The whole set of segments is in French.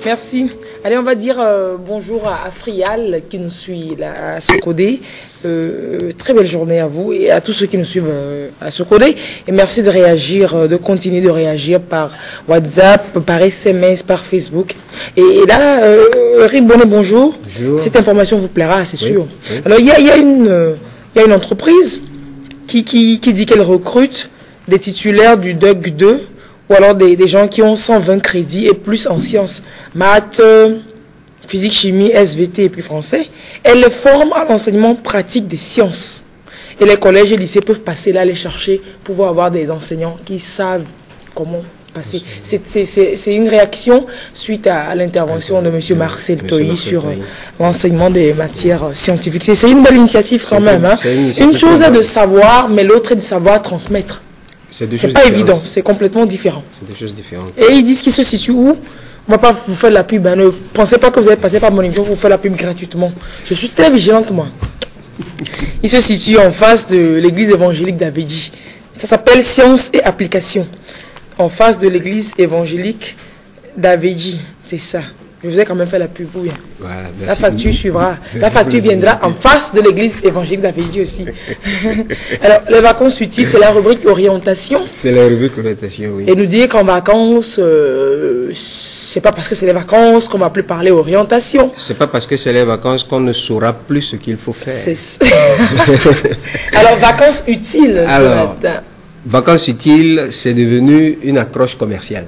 Merci. Allez, on va dire bonjour à Frial qui nous suit là, à Socodé. Très belle journée à vous et à tous ceux qui nous suivent à Socodé. Et merci de réagir, de continuer de réagir par WhatsApp, par SMS, par Facebook. Et là, Ribonnet, bonjour. Bonjour. Cette information vous plaira, c'est sûr. Oui. Alors, il y a une entreprise qui dit qu'elle recrute des titulaires du DUG 2 ou alors des gens qui ont 120 crédits et plus en sciences, maths, physique, chimie, SVT et puis français. Elle les forme à l'enseignement pratique des sciences. Et les collèges et lycées peuvent passer là, les chercher pour pouvoir avoir des enseignants qui savent comment passer. C'est une réaction suite à l'intervention de M. Marcel Toyi sur l'enseignement des matières scientifiques. C'est une belle initiative quand même. Hein. Une chose est de savoir, mais l'autre est de savoir transmettre. C'est pas évident, c'est complètement différent. C'est des choses différentes. Et ils disent qu'ils se situent où? On ne va pas vous faire la pub. Hein. Ne pensez pas que vous allez passer par mon émission pour vous faire la pub gratuitement. Je suis très vigilante, moi. Ils se situent en face de l'église évangélique d'Avedji. Ça s'appelle Sciences et Applications. En face de l'église évangélique d'Avedji. C'est ça. Je vous ai quand même fait la pub, ou bien. Voilà, la facture suivra. La facture viendra en face de l'église évangélique d'Avedji aussi. Alors, les vacances utiles, c'est la rubrique orientation. C'est la rubrique orientation, oui. Et nous dire qu'en vacances, c'est pas parce que c'est les vacances qu'on va plus parler orientation. C'est pas parce que c'est les vacances qu'on ne saura plus ce qu'il faut faire. Alors, vacances utiles, alors, ce matin. Vacances utiles, c'est devenu une accroche commerciale.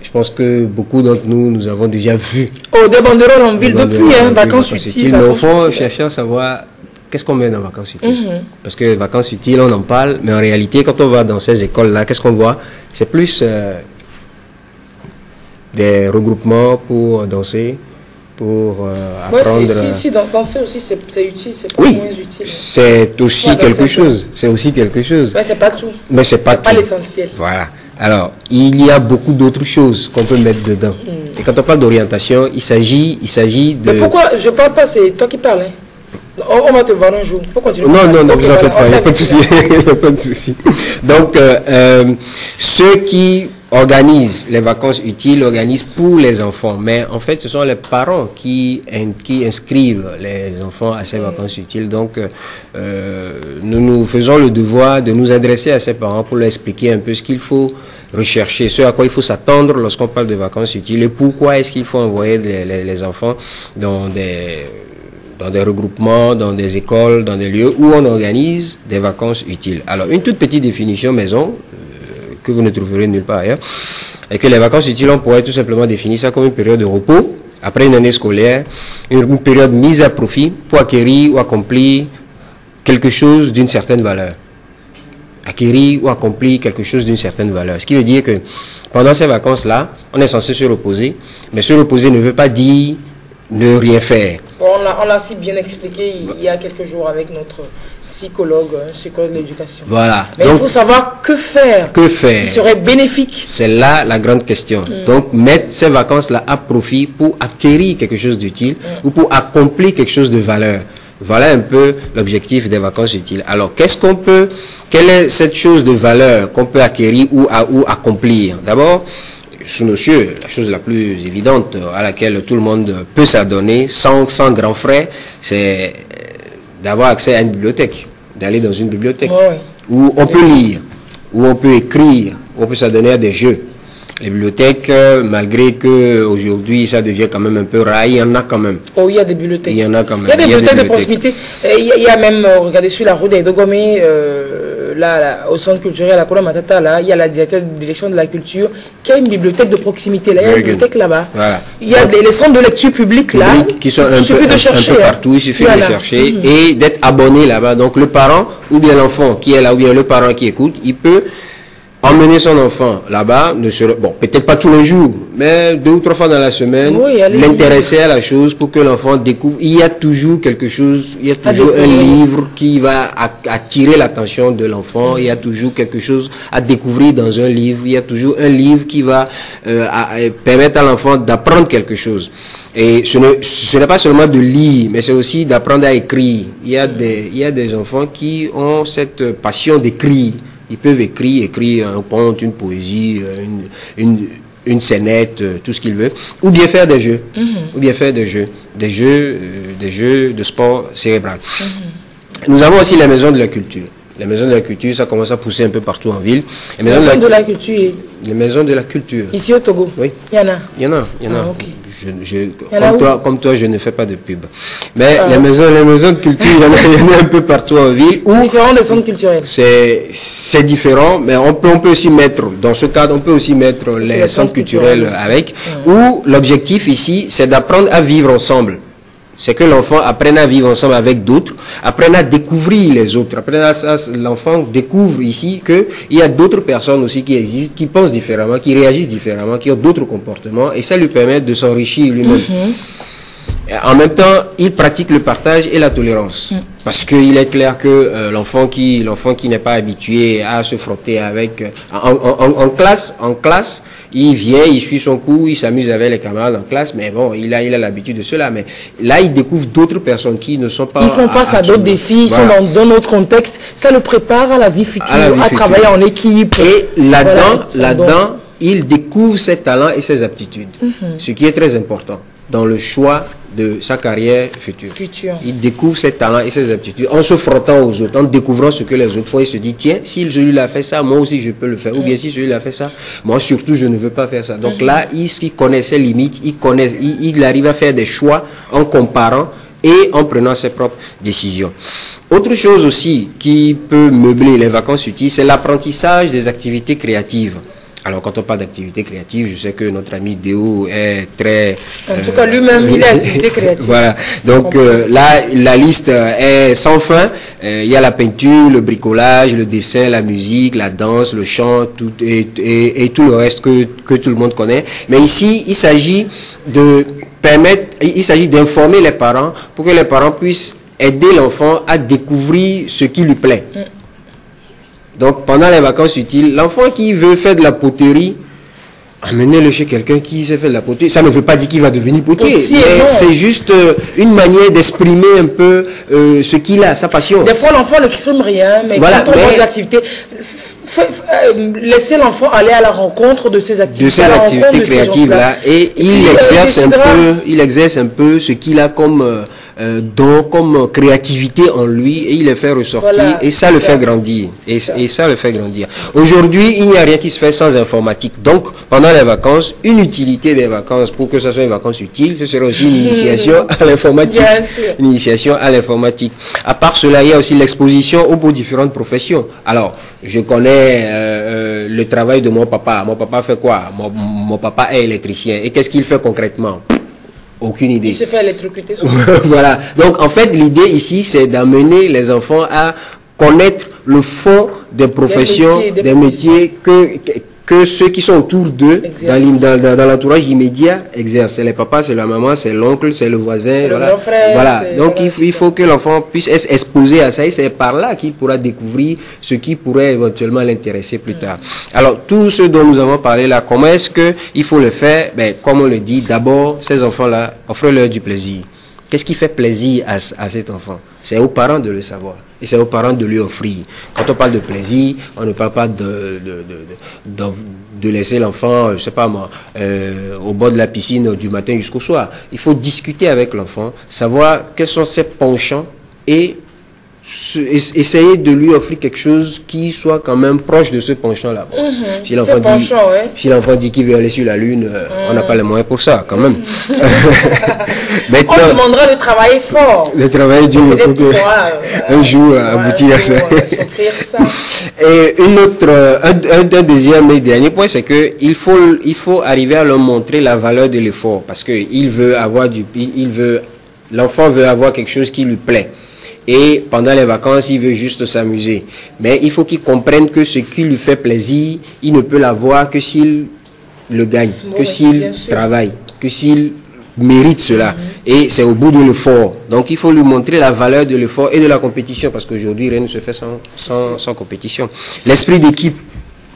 Je pense que beaucoup d'entre nous, nous avons déjà vu. Oh, des banderoles en ville depuis, hein, vacances utiles. Mais au fond, chercher à savoir qu'est-ce qu'on met dans vacances utiles. Parce que vacances utiles, on en parle, mais en réalité, quand on va dans ces écoles-là, qu'est-ce qu'on voit? C'est plus des regroupements pour danser, pour apprendre. Si, danser aussi, c'est utile, c'est pas moins utile. C'est aussi quelque chose. C'est aussi quelque chose. Mais c'est pas tout. Mais c'est pas l'essentiel. Voilà. Alors, il y a beaucoup d'autres choses qu'on peut mettre dedans. Et quand on parle d'orientation, il s'agit de... Mais pourquoi je parle pas, c'est toi qui parles, hein. On va te voir un jour. Il faut continuer. Non, vous en faites pas. Il n'y a pas de souci. Il n'y a pas de souci. Donc, ceux qui organisent les vacances utiles, organisent pour les enfants. Mais en fait, ce sont les parents qui inscrivent les enfants à ces vacances utiles. Donc, nous faisons le devoir de nous adresser à ces parents pour leur expliquer un peu ce qu'il faut rechercher, ce à quoi il faut s'attendre lorsqu'on parle de vacances utiles et pourquoi est-ce qu'il faut envoyer les enfants dans des regroupements, dans des écoles, dans des lieux où on organise des vacances utiles. Alors, une toute petite définition maison, que vous ne trouverez nulle part ailleurs, et que les vacances utiles, on pourrait tout simplement définir ça comme une période de repos, après une année scolaire, une période mise à profit pour acquérir ou accomplir quelque chose d'une certaine valeur. Acquérir ou accomplir quelque chose d'une certaine valeur. Ce qui veut dire que pendant ces vacances-là, on est censé se reposer, mais se reposer ne veut pas dire ne rien faire. On l'a si bien expliqué il y a quelques jours avec notre psychologue de l'éducation. Voilà. Mais donc, il faut savoir que faire. Que faire. Qui serait bénéfique. C'est là la grande question. Donc, mettre ces vacances-là à profit pour acquérir quelque chose d'utile ou pour accomplir quelque chose de valeur. Voilà un peu l'objectif des vacances utiles. Alors, quelle est cette chose de valeur qu'on peut acquérir ou accomplir? D'abord, sous nos cieux, la chose la plus évidente à laquelle tout le monde peut s'adonner sans grand frais, c'est d'avoir accès à une bibliothèque, d'aller dans une bibliothèque où on peut lire, où on peut écrire, où on peut s'adonner à des jeux. Les bibliothèques, malgré que aujourd'hui ça devient quand même un peu rare, il y en a quand même. Oh, il y a des bibliothèques. Il y en a quand même. Il y a des bibliothèques de proximité. Il y a même, regardez sur la route d'Edogomé, là, au centre culturel à la Kola Matata, là, il y a la direction de la culture qui a une bibliothèque de proximité. Là, il y a une bibliothèque là-bas. Voilà. Il y a les centres de lecture publique là. Qui sont un peu partout. Il suffit de chercher et d'être abonné là-bas. Donc le parent ou bien l'enfant qui est là ou bien le parent qui écoute, il peut emmener son enfant là-bas, bon, peut-être pas tous les jours, mais 2 ou 3 fois dans la semaine, l'intéresser à la chose pour que l'enfant découvre. Il y a toujours quelque chose, il y a toujours un livre qui va attirer l'attention de l'enfant, il y a toujours quelque chose à découvrir dans un livre, il y a toujours un livre qui va permettre à l'enfant d'apprendre quelque chose. Et ce n'est pas seulement de lire, mais c'est aussi d'apprendre à écrire. Il y a des enfants qui ont cette passion d'écrire. Ils peuvent écrire un conte, une poésie, une une scénette, tout ce qu'il veut, ou bien faire des jeux, ou bien faire des jeux de sport cérébral. Nous avons aussi les maisons de la culture. Les maisons de la culture, ça commence à pousser un peu partout en ville. Les maisons de la culture. Les maisons de la culture. Ici au Togo. Oui. Il y en a. Il y en a. Ah, okay. Comme toi, je ne fais pas de pub. Mais les maisons de culture, il y en a un peu partout en ville. C'est différent des centres culturels. C'est différent, mais on peut aussi mettre, dans ce cadre, on peut aussi mettre les centres culturels avec. Où l'objectif ici, c'est d'apprendre à vivre ensemble. C'est que l'enfant apprenne à vivre ensemble avec d'autres, apprenne à découvrir les autres, l'enfant découvre ici qu'il y a d'autres personnes aussi qui existent, qui pensent différemment, qui réagissent différemment, qui ont d'autres comportements, et ça lui permet de s'enrichir lui-même. En même temps, il pratique le partage et la tolérance. Parce qu'il est clair que l'enfant qui n'est pas habitué à se frotter avec... En classe, il vient, il suit son cours, il s'amuse avec les camarades en classe, mais bon, il a l'habitude de cela. Mais là, il découvre d'autres personnes qui ne sont pas... Ils font face à d'autres défis, ils sont dans d'autres contextes. Ça le prépare à la vie future, à travailler en équipe. Et là-dedans, il découvre ses talents et ses aptitudes. Ce qui est très important dans le choix de sa carrière future. Il découvre ses talents et ses aptitudes en se frottant aux autres, en découvrant ce que les autres font. Il se dit, tiens, si celui-là a fait ça, moi aussi je peux le faire. Ou bien si celui-là a fait ça, moi surtout je ne veux pas faire ça. Donc là, il connaît ses limites, il arrive à faire des choix en comparant et en prenant ses propres décisions. Autre chose aussi qui peut meubler les vacances utiles, c'est l'apprentissage des activités créatives. Alors, quand on parle d'activité créative, je sais que notre ami Déo est très... En tout cas, lui-même, il est activité créative. Voilà. Donc, là, la liste est sans fin. Il y a la peinture, le bricolage, le dessin, la musique, la danse, le chant, tout, et tout le reste que tout le monde connaît. Mais ici, il s'agit d'informer les parents pour que les parents puissent aider l'enfant à découvrir ce qui lui plaît. Donc, pendant les vacances utiles, l'enfant qui veut faire de la poterie, amenez-le chez quelqu'un qui sait faire de la poterie. Ça ne veut pas dire qu'il va devenir potier. C'est juste une manière d'exprimer un peu ce qu'il a, sa passion. Des fois, l'enfant n'exprime rien, mais voilà, quand on voit des activités, laissez l'enfant aller à la rencontre de ces activités. De ces activités créatives-là. Et il exerce un peu ce qu'il a comme... comme créativité en lui, et il les fait ressortir, voilà, et ça le fait grandir. Et ça le fait grandir. Aujourd'hui, il n'y a rien qui se fait sans informatique. Donc, pendant les vacances, une utilité des vacances, pour que ce soit une vacances utile, ce serait aussi une initiation à l'informatique. Une initiation à l'informatique. À part cela, il y a aussi l'exposition aux différentes professions. Alors, je connais le travail de mon papa. Mon papa fait quoi? Mon papa est électricien. Et qu'est-ce qu'il fait concrètement? Aucune idée. Il se fait électrocuter. Voilà. Donc, en fait, l'idée ici, c'est d'amener les enfants à connaître le fond des professions, des métiers que ceux qui sont autour d'eux, dans l'entourage immédiat, exercent. C'est les papas, c'est la maman, c'est l'oncle, c'est le voisin. Voilà. Le grand frère, voilà. Donc, il faut que l'enfant puisse être exposé à ça, et c'est par là qu'il pourra découvrir ce qui pourrait éventuellement l'intéresser plus tard. Alors, tout ce dont nous avons parlé là, comment est-ce qu'il faut le faire? Ben, comme on le dit, d'abord, ces enfants-là, offrez-leur du plaisir. Qu'est-ce qui fait plaisir à cet enfant? C'est aux parents de le savoir. Et c'est aux parents de lui offrir. Quand on parle de plaisir, on ne parle pas de laisser l'enfant, je sais pas moi, au bord de la piscine du matin jusqu'au soir. Il faut discuter avec l'enfant, savoir quels sont ses penchants et essayer de lui offrir quelque chose qui soit quand même proche de ce penchant-là. Si l'enfant dit qu'il veut aller sur la Lune, on n'a pas les moyens pour ça, quand même. Maintenant, on demandera de travailler fort. De travailler dur pour un jour aboutir à ça. Et un deuxième et dernier point, c'est que il faut arriver à leur montrer la valeur de l'effort, parce que l'enfant veut avoir quelque chose qui lui plaît. Et pendant les vacances, il veut juste s'amuser. Mais il faut qu'il comprenne que ce qui lui fait plaisir, il ne peut l'avoir que s'il le gagne, que s'il travaille, que s'il mérite cela. Et c'est au bout de l'effort. Donc il faut lui montrer la valeur de l'effort et de la compétition, parce qu'aujourd'hui, rien ne se fait sans compétition. L'esprit d'équipe.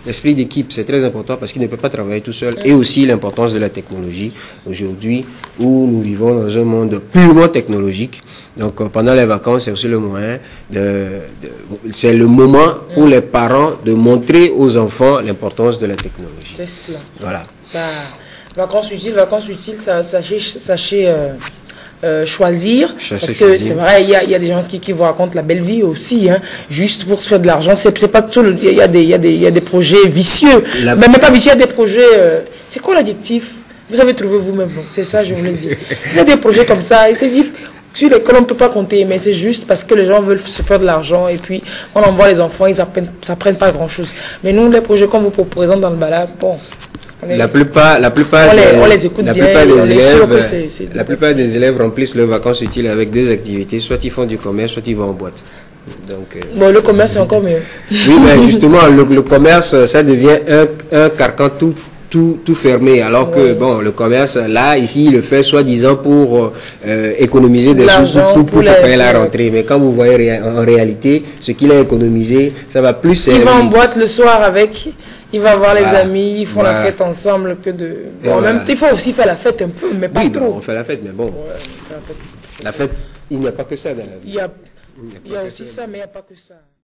L'esprit d'équipe, c'est très important parce qu'il ne peut pas travailler tout seul. Et aussi l'importance de la technologie. Aujourd'hui, où nous vivons dans un monde purement technologique. Donc, pendant les vacances, c'est aussi le moyen c'est le moment pour les parents de montrer aux enfants l'importance de la technologie. C'est cela. Voilà. Bah, vacances utiles, sachez choisir. Parce que c'est vrai, il y a des gens qui vous racontent la belle vie aussi, hein, juste pour se faire de l'argent. C'est pas tout. Il y a des projets vicieux. Mais même pas vicieux, il y a des projets. C'est quoi l'adjectif? Vous avez trouvé vous-même. C'est ça, je voulais dire. Il y a des projets comme ça. Et c'est dit, sur lesquels on ne peut pas compter, mais c'est juste parce que les gens veulent se faire de l'argent et puis on envoie les enfants, ils n'apprennent pas grand-chose. Mais nous, les projets qu'on vous présente dans le balade, bon. La plupart des élèves remplissent leurs vacances utiles avec deux activités, soit ils font du commerce, soit ils vont en boîte. Donc, bon, le commerce c'est encore mieux. Oui, mais justement, le commerce, ça devient un carcan tout fermé, alors que bon, le commerce, là, ici, il le fait soi-disant pour économiser des sous pour payer la rentrée. Mais quand vous voyez en réalité, ce qu'il a économisé, ça va plus servir. Il va en boîte le soir avec... Il va voir les amis, ils font la fête ensemble que de... Bon, même il faut aussi faire la fête un peu, mais pas trop. Oui, on fait la fête, mais bon. La fête, il n'y a pas que ça dans la vie. Il y a aussi ça, mais il n'y a pas que ça.